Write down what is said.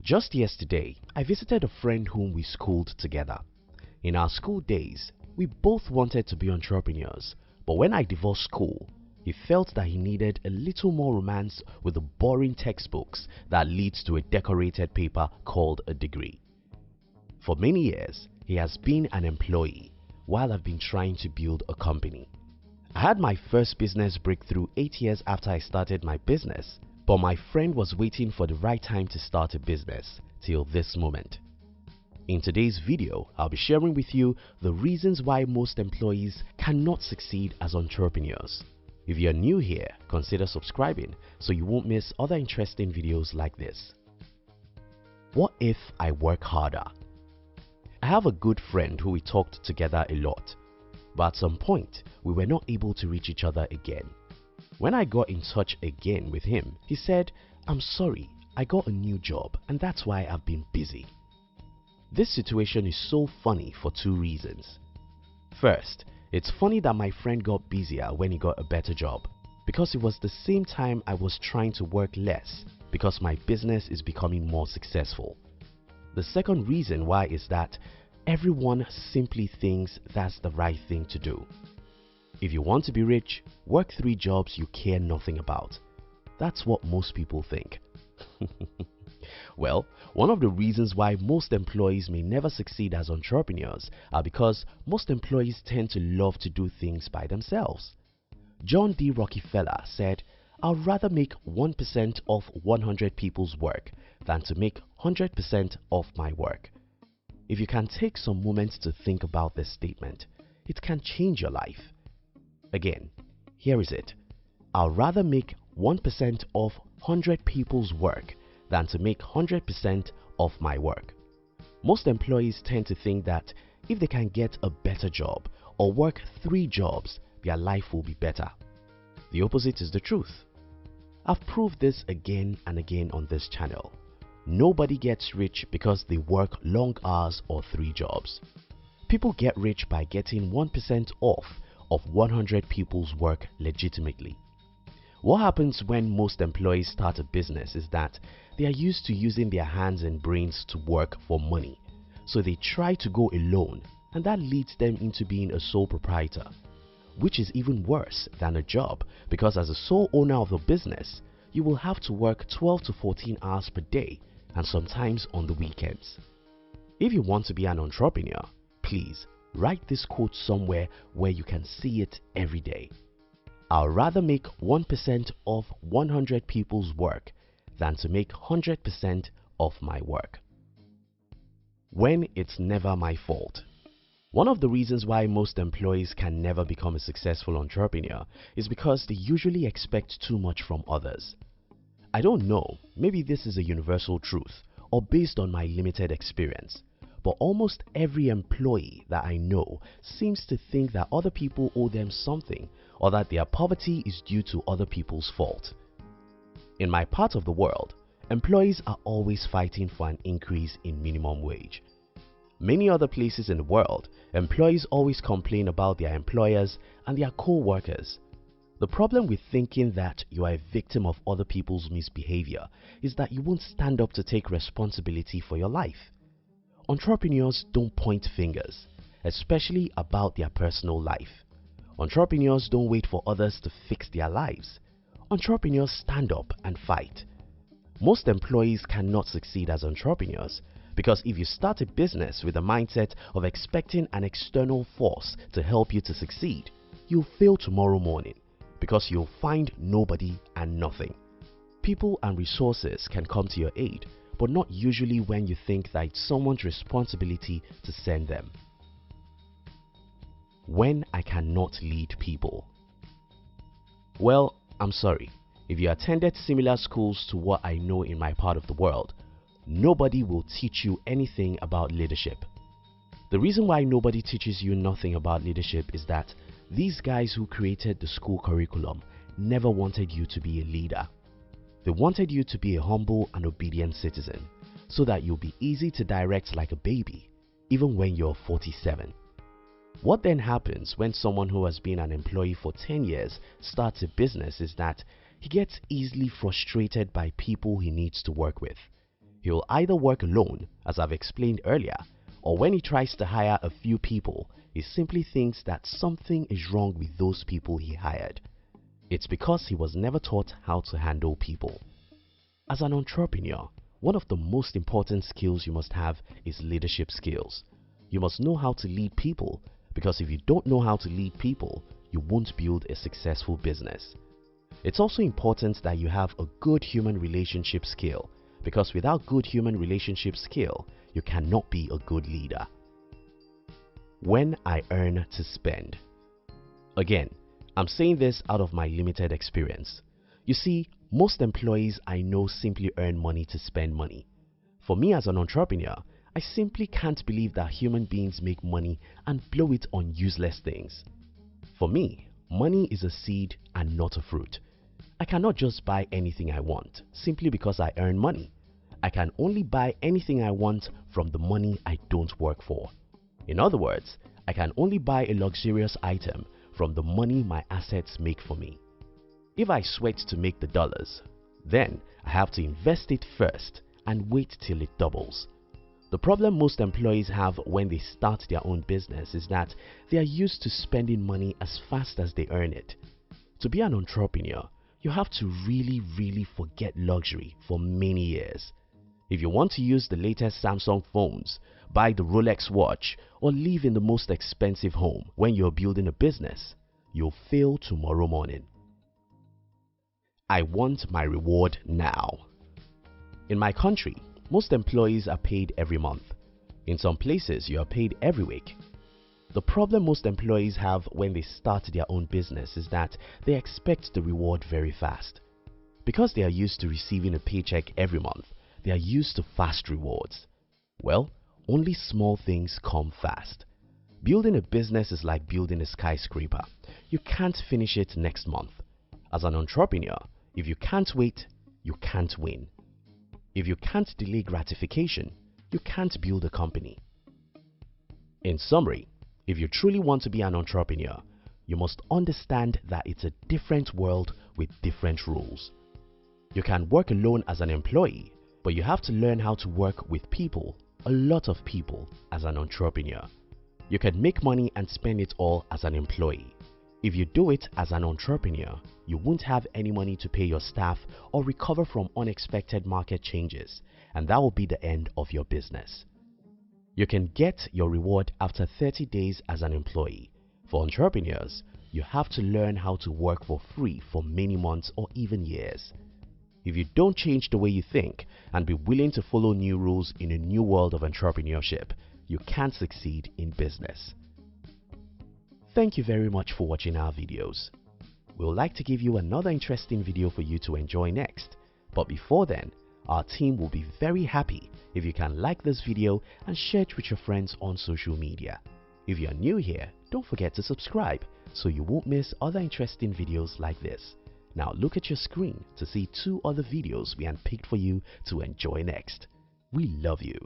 Just yesterday, I visited a friend whom we schooled together. In our school days, we both wanted to be entrepreneurs, but when I divorced school, he felt that he needed a little more romance with the boring textbooks that leads to a decorated paper called a degree. For many years, he has been an employee while I've been trying to build a company. I had my first business breakthrough 8 years after I started my business, but my friend was waiting for the right time to start a business till this moment. In today's video, I'll be sharing with you the reasons why most employees cannot succeed as entrepreneurs. If you're new here, consider subscribing so you won't miss other interesting videos like this. What if I work harder? I have a good friend who we talked together a lot, but at some point we were not able to reach each other again. When I got in touch again with him, he said, "I'm sorry, I got a new job and that's why I've been busy." This situation is so funny for two reasons. First, it's funny that my friend got busier when he got a better job, because it was the same time I was trying to work less because my business is becoming more successful. The second reason why is that everyone simply thinks that's the right thing to do. If you want to be rich, work 3 jobs you care nothing about. That's what most people think. Well, one of the reasons why most employees may never succeed as entrepreneurs are because most employees tend to love to do things by themselves. John D. Rockefeller said, "I'd rather make 1% of 100 people's work than to make 100% of my work." If you can take some moments to think about this statement, it can change your life. Again, here is it. I'd rather make 1% of 100 people's work than to make 100% of my work. Most employees tend to think that if they can get a better job or work 3 jobs, their life will be better. The opposite is the truth. I've proved this again and again on this channel. Nobody gets rich because they work long hours or 3 jobs. People get rich by getting 1% off of 100 people's work legitimately. What happens when most employees start a business is that they are used to using their hands and brains to work for money, so they try to go alone, and that leads them into being a sole proprietor, which is even worse than a job, because as a sole owner of the business, you will have to work 12 to 14 hours per day and sometimes on the weekends. If you want to be an entrepreneur, please write this quote somewhere where you can see it every day. I'd rather make 1% of 100 people's work than to make 100% of my work. When it's never my fault. One of the reasons why most employees can never become a successful entrepreneur is because they usually expect too much from others. I don't know, maybe this is a universal truth or based on my limited experience, but almost every employee that I know seems to think that other people owe them something or that their poverty is due to other people's fault. In my part of the world, employees are always fighting for an increase in minimum wage. Many other places in the world, employees always complain about their employers and their co-workers. The problem with thinking that you are a victim of other people's misbehavior is that you won't stand up to take responsibility for your life. Entrepreneurs don't point fingers, especially about their personal life. Entrepreneurs don't wait for others to fix their lives. Entrepreneurs stand up and fight. Most employees cannot succeed as entrepreneurs because if you start a business with the mindset of expecting an external force to help you to succeed, you'll fail tomorrow morning because you'll find nobody and nothing. People and resources can come to your aid, but not usually when you think that it's someone's responsibility to send them. When I cannot lead people. Well, I'm sorry. If you attended similar schools to what I know in my part of the world, nobody will teach you anything about leadership. The reason why nobody teaches you nothing about leadership is that these guys who created the school curriculum never wanted you to be a leader. They wanted you to be a humble and obedient citizen so that you'll be easy to direct like a baby, even when you're 47. What then happens when someone who has been an employee for 10 years starts a business is that he gets easily frustrated by people he needs to work with. He will either work alone, as I've explained earlier, or when he tries to hire a few people, he simply thinks that something is wrong with those people he hired. It's because he was never taught how to handle people. As an entrepreneur, one of the most important skills you must have is leadership skills. You must know how to lead people, because if you don't know how to lead people, you won't build a successful business. It's also important that you have a good human relationship skill, because without good human relationship skill, you cannot be a good leader. When I earn to spend. Again, I'm saying this out of my limited experience. You see, most employees I know simply earn money to spend money. For me as an entrepreneur, I simply can't believe that human beings make money and blow it on useless things. For me, money is a seed and not a fruit. I cannot just buy anything I want simply because I earn money. I can only buy anything I want from the money I don't work for. In other words, I can only buy a luxurious item from the money my assets make for me. If I sweat to make the dollars, then I have to invest it first and wait till it doubles. The problem most employees have when they start their own business is that they are used to spending money as fast as they earn it. To be an entrepreneur, you have to really forget luxury for many years. If you want to use the latest Samsung phones, buy the Rolex watch, or live in the most expensive home when you're building a business, you'll fail tomorrow morning. I want my reward now. In my country, most employees are paid every month. In some places, you are paid every week. The problem most employees have when they start their own business is that they expect the reward very fast. Because they are used to receiving a paycheck every month, they are used to fast rewards. Well, only small things come fast. Building a business is like building a skyscraper. You can't finish it next month. As an entrepreneur, if you can't wait, you can't win. If you can't delay gratification, you can't build a company. In summary, if you truly want to be an entrepreneur, you must understand that it's a different world with different rules. You can work alone as an employee, but you have to learn how to work with people, a lot of people, as an entrepreneur. You can make money and spend it all as an employee. If you do it as an entrepreneur, you won't have any money to pay your staff or recover from unexpected market changes, and that will be the end of your business. You can get your reward after 30 days as an employee. For entrepreneurs, you have to learn how to work for free for many months or even years. If you don't change the way you think and be willing to follow new rules in a new world of entrepreneurship, you can't succeed in business. Thank you very much for watching our videos. We would like to give you another interesting video for you to enjoy next. But before then, our team will be very happy if you can like this video and share it with your friends on social media. If you are new here, don't forget to subscribe so you won't miss other interesting videos like this. Now look at your screen to see 2 other videos we handpicked for you to enjoy next. We love you.